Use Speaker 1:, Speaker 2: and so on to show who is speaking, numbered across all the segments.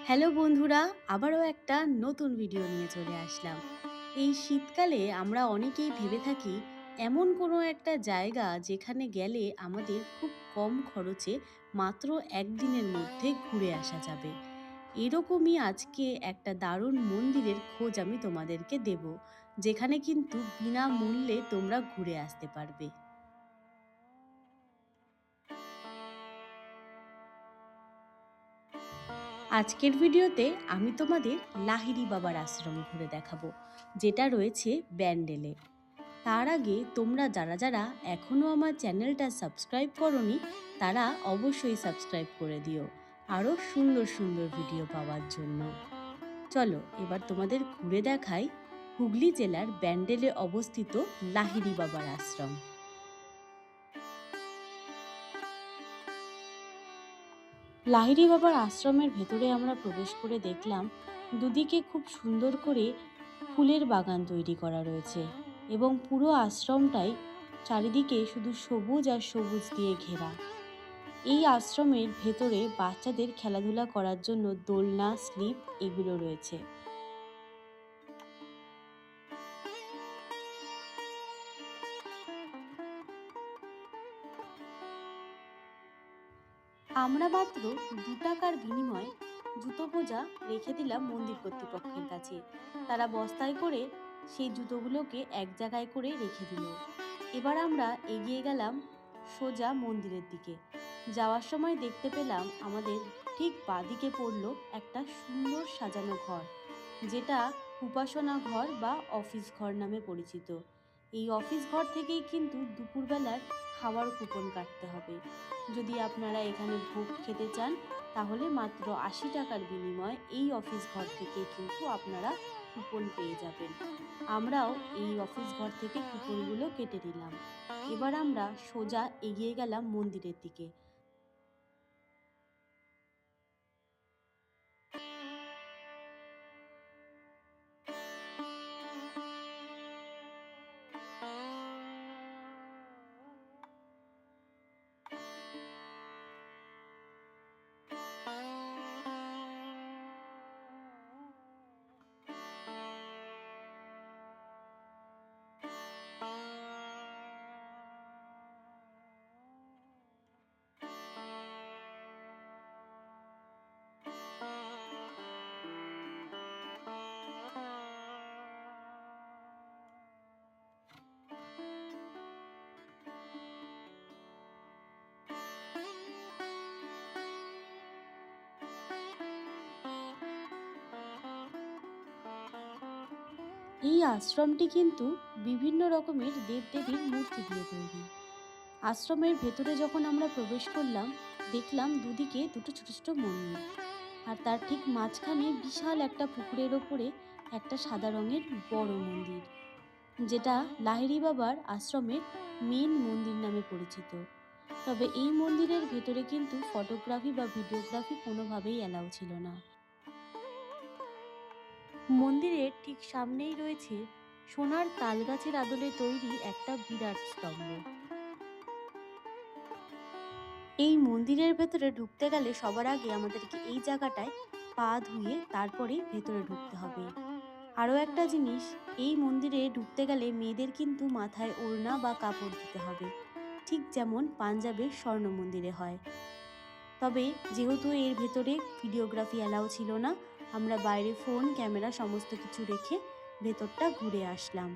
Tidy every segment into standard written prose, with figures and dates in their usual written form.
Speaker 1: Hello বন্ধুরা, আবারও একটা নতুন ভিডিও নিয়ে চলে আসলাম। এই শীতকালে আমরা অনেকেই ভেবে থাকি এমন কোনো একটা জায়গা যেখানে গেলে আমাদের খুব কম খরচে মাত্র একদিনের মধ্যে ঘুরে আসা যাবে। এরকমই আজকে একটা দারুণ মন্দিরের খোঁজ আমি তোমাদেরকে দেব, যেখানে কিন্তু বিনামূল্যে তোমরা ঘুরে আসতে পারবে। আজকের ভিডিওতে আমি তোমাদের লাহিড়ী বাবার আশ্রম ঘুরে দেখাবো, যেটা রয়েছে ব্যান্ডেলে। তার আগে তোমরা যারা যারা এখনও আমার চ্যানেলটা সাবস্ক্রাইব করনি, তারা অবশ্যই সাবস্ক্রাইব করে দিও আরও সুন্দর সুন্দর ভিডিও পাওয়ার জন্য। চলো এবার তোমাদের ঘুরে দেখাই হুগলি জেলার ব্যান্ডেলে অবস্থিত লাহিড়ী বাবার আশ্রম। লাহিড়ী বাবার আশ্রমের ভেতরে আমরা প্রবেশ করে দেখলাম দুদিকে খুব সুন্দর করে ফুলের বাগান তৈরি করা রয়েছে এবং পুরো আশ্রমটাই চারিদিকে শুধু সবুজ আর সবুজ দিয়ে ঘেরা। এই আশ্রমের ভেতরে বাচ্চাদের খেলাধুলা করার জন্য দোলনা, স্লিপ এগুলো রয়েছে। আমরা মাত্র 2 টাকার বিনিময়ে জুতো মোজা রেখে দিলাম মন্দির কর্তৃপক্ষের কাছে। তারা বস্তায় করে সেই জুতোগুলোকে এক জায়গায় করে রেখে দিল। এবার আমরা এগিয়ে গেলাম সোজা মন্দিরের দিকে। যাওয়ার সময় দেখতে পেলাম আমাদের ঠিক বাঁদিকে পড়ল একটা সুন্দর সাজানো ঘর, যেটা উপাসনা ঘর বা অফিস ঘর নামে পরিচিত। এই অফিস ঘর থেকেই কিন্তু দুপুরবেলার খাওয়ার কুপন কাটতে হবে। যদি আপনারা এখানে ভোগ খেতে চান, তাহলে মাত্র 80 টাকার বিনিময়ে এই অফিস ঘর থেকে কিন্তু আপনারা কুপন পেয়ে যাবেন। আমরাও এই অফিস ঘর থেকে কুপনগুলো কেটে নিলাম। এবার আমরা সোজা এগিয়ে গেলাম মন্দিরের দিকে। এই আশ্রমটি কিন্তু বিভিন্ন রকমের দেবদেবীর মূর্তি দিয়ে তৈরি। আশ্রমের ভেতরে যখন আমরা প্রবেশ করলাম, দেখলাম দুদিকে দুটো ছোট ছোট মন্দির, আর তার ঠিক মাঝখানে বিশাল একটা পুকুরের ওপরে একটা সাদা রঙের বড় মন্দির, যেটা লাহিড়ী বাবার আশ্রমের মেন মন্দির নামে পরিচিত। তবে এই মন্দিরের ভেতরে কিন্তু ফটোগ্রাফি বা ভিডিওগ্রাফি কোনোভাবেই অ্যালাউ ছিল না। মন্দিরের ঠিক সামনেই রয়েছে সোনার তালগাছের আদলে তৈরি একটা বিরাট স্তম্ভ। এই মন্দিরের ভেতরে ঢুকতে গেলে সবার আগে আমাদেরকে এই জায়গাটায় পা ধুয়ে তারপরেই ভেতরে ঢুকতে হবে। আরও একটা জিনিস, এই মন্দিরে ঢুকতে গেলে মেয়েদের কিন্তু মাথায় ওড়না বা কাপড় দিতে হবে, ঠিক যেমন পাঞ্জাবের স্বর্ণ মন্দিরে হয়। তবে যেহেতু এর ভেতরে ভিডিওগ্রাফি অ্যালাউ ছিল না, আমরা বাইরে ফোন, ক্যামেরা সমস্ত কিছু রেখে ভেতরটা ঘুরে আসলাম।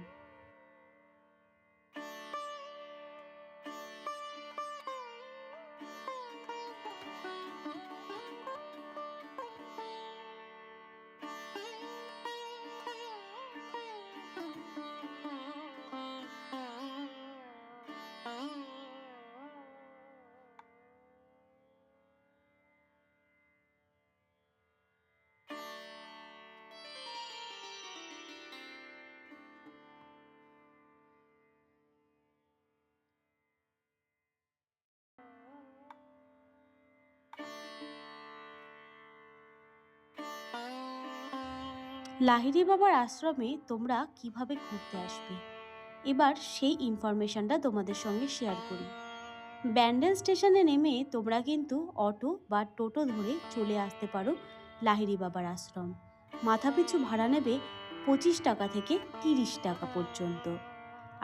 Speaker 1: লাহিড়ী বাবার আশ্রমে তোমরা কিভাবে ঘুরতে আসবে, এবার সেই ইনফরমেশনটা তোমাদের সঙ্গে শেয়ার করি। ব্যান্ডেল স্টেশনে নেমে তোমরা কিন্তু অটো বা টোটো ধরে চলে আসতে পারো লাহিড়ী বাবার আশ্রম। মাথাপিছু ভাড়া নেবে 25 টাকা থেকে 30 টাকা পর্যন্ত।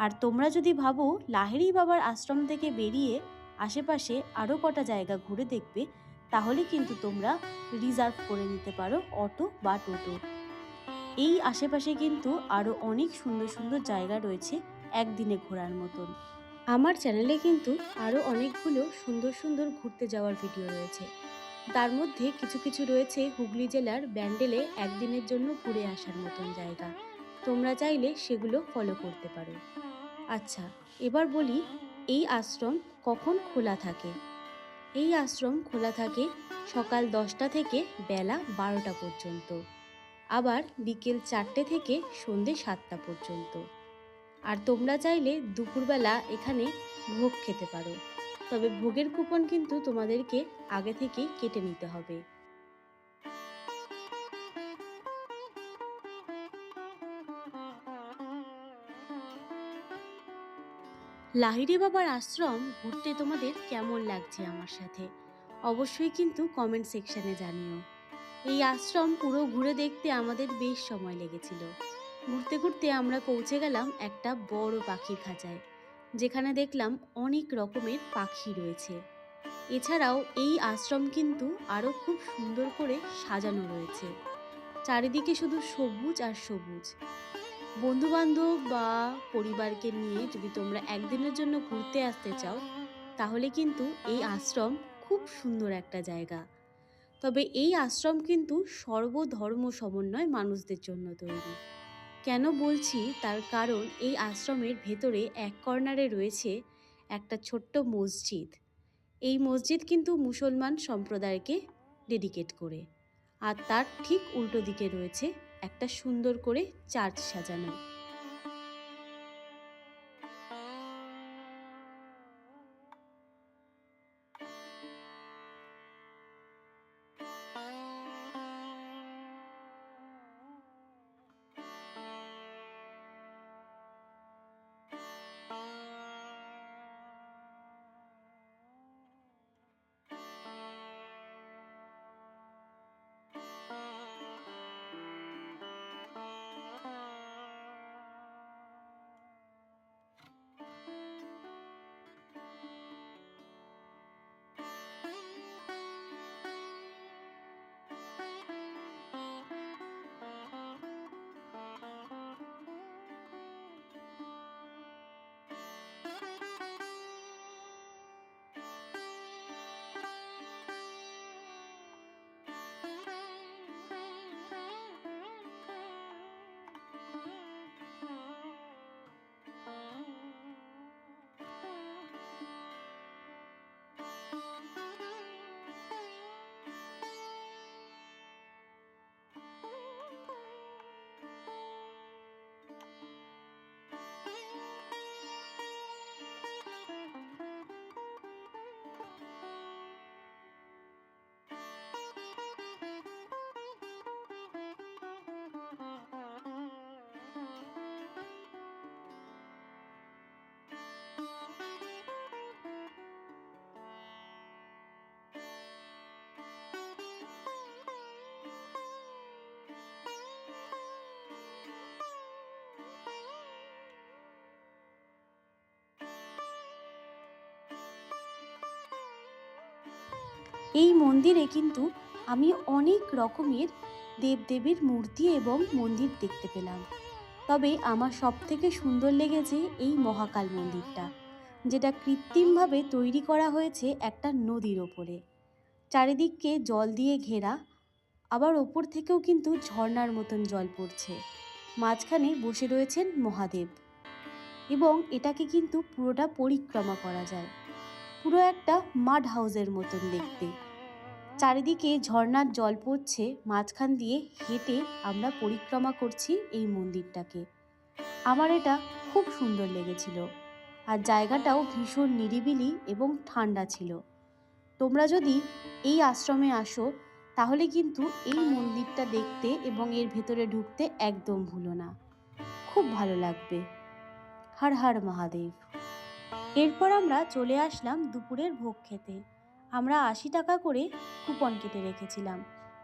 Speaker 1: আর তোমরা যদি ভাবো লাহিড়ী বাবার আশ্রম থেকে বেরিয়ে আশেপাশে আরও কটা জায়গা ঘুরে দেখবে, তাহলে কিন্তু তোমরা রিজার্ভ করে নিতে পারো অটো বা টোটো। এই আশেপাশে কিন্তু আরও অনেক সুন্দর সুন্দর জায়গা রয়েছে একদিনে ঘোরার মতন। আমার চ্যানেলে কিন্তু আরও অনেকগুলো সুন্দর সুন্দর ঘুরতে যাওয়ার ভিডিও রয়েছে। তার মধ্যে কিছু কিছু রয়েছে হুগলি জেলার ব্যান্ডেলে একদিনের জন্য ঘুরে আসার মতন জায়গা। তোমরা চাইলে সেগুলো ফলো করতে পারো। আচ্ছা, এবার বলি এই আশ্রম কখন খোলা থাকে। এই আশ্রম খোলা থাকে সকাল 10টা থেকে বেলা 12টা পর্যন্ত, আবার বিকেল 4টে থেকে সন্ধে 7টা পর্যন্ত। আর তোমরা চাইলে দুপুরবেলা এখানে ভোগ খেতে পারো, তবে ভোগের কুপন কিন্তু তোমাদেরকে আগে থেকেই কেটে নিতে হবে। লাহিড়ী বাবার আশ্রম ঘুরতে তোমাদের কেমন লাগছে আমার সাথে অবশ্যই কিন্তু কমেন্ট সেকশনে জানিও। এই আশ্রম পুরো ঘুরে দেখতে আমাদের বেশ সময় লেগেছিল। ঘুরতে ঘুরতে আমরা পৌঁছে গেলাম একটা বড় পাখির খাঁচায়, যেখানে দেখলাম অনেক রকমের পাখি রয়েছে। এছাড়াও এই আশ্রম কিন্তু আরও খুব সুন্দর করে সাজানো রয়েছে। চারিদিকে শুধু সবুজ আর সবুজ। বন্ধুবান্ধব বা পরিবারকে নিয়ে যদি তোমরা একদিনের জন্য ঘুরতে আসতে চাও, তাহলে কিন্তু এই আশ্রম খুব সুন্দর একটা জায়গা। তবে এই আশ্রম কিন্তু সর্বধর্ম সমন্বয় মানুষদের জন্য তৈরি। কেন বলছি তার কারণ এই আশ্রমের ভেতরে এক কর্নারে রয়েছে একটা ছোট্ট মসজিদ। এই মসজিদ কিন্তু মুসলমান সম্প্রদায়কে ডেডিকেট করে, আর তার ঠিক উল্টো দিকে রয়েছে একটা সুন্দর করে চার্চ সাজানো। এই মন্দিরে কিন্তু আমি অনেক রকমের দেবদেবীর মূর্তি এবং মন্দির দেখতে পেলাম। তবে আমার সবথেকে সুন্দর লেগেছে এই মহাকাল মন্দিরটা, যেটা কৃত্রিমভাবে তৈরি করা হয়েছে একটা নদীর ওপরে। চারিদিককে জল দিয়ে ঘেরা, আবার ওপর থেকেও কিন্তু ঝর্ণার মতন জল পড়ছে। মাঝখানে বসে রয়েছেন মহাদেব, এবং এটাকে কিন্তু পুরোটা পরিক্রমা করা যায়। পুরো একটা মাড হাউসের মতন দেখতে। চারিদিকে ঝর্ণার জল পড়ছে, মাঝখান দিয়ে হেঁটে আমরা পরিক্রমা করছি এই মন্দিরটাকে। আমার এটা খুব সুন্দর লেগেছিল, আর জায়গাটাও ভীষণ নিরিবিলি এবং ঠান্ডা ছিল। তোমরা যদি এই আশ্রমে আসো, তাহলে কিন্তু এই মন্দিরটা দেখতে এবং এর ভেতরে ঢুকতে একদম ভুলো না, খুব ভালো লাগবে। হর হর মহাদেব। এরপর আমরা চলে আসলাম দুপুরের ভোগ খেতে। আমরা 80 টাকা করে কুপন কেটে রেখেছিলাম।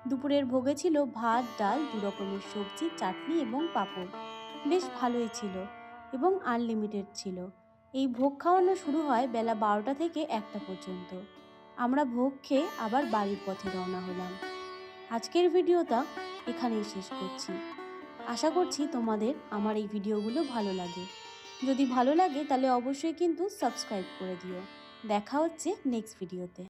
Speaker 1: দুপুরের ভোগে ছিল ভাত, ডাল, 2 রকমের সবজি, চাটনি এবং পাঁপড়। বেশ ভালোই ছিল এবং আনলিমিটেড ছিল। এই ভোগ খাওয়ানো শুরু হয় বেলা 12টা থেকে 1টা পর্যন্ত। আমরা ভোগ খেয়ে আবার বাড়ির পথে রওনা হলাম। আজকের ভিডিওটা এখানেই শেষ করছি। আশা করছি তোমাদের আমার এই ভিডিওগুলো ভালো লাগে। যদি ভালো লাগে তাহলে অবশ্যই কিন্তু সাবস্ক্রাইব করে দিও। দেখা হচ্ছে নেক্সট ভিডিওতে।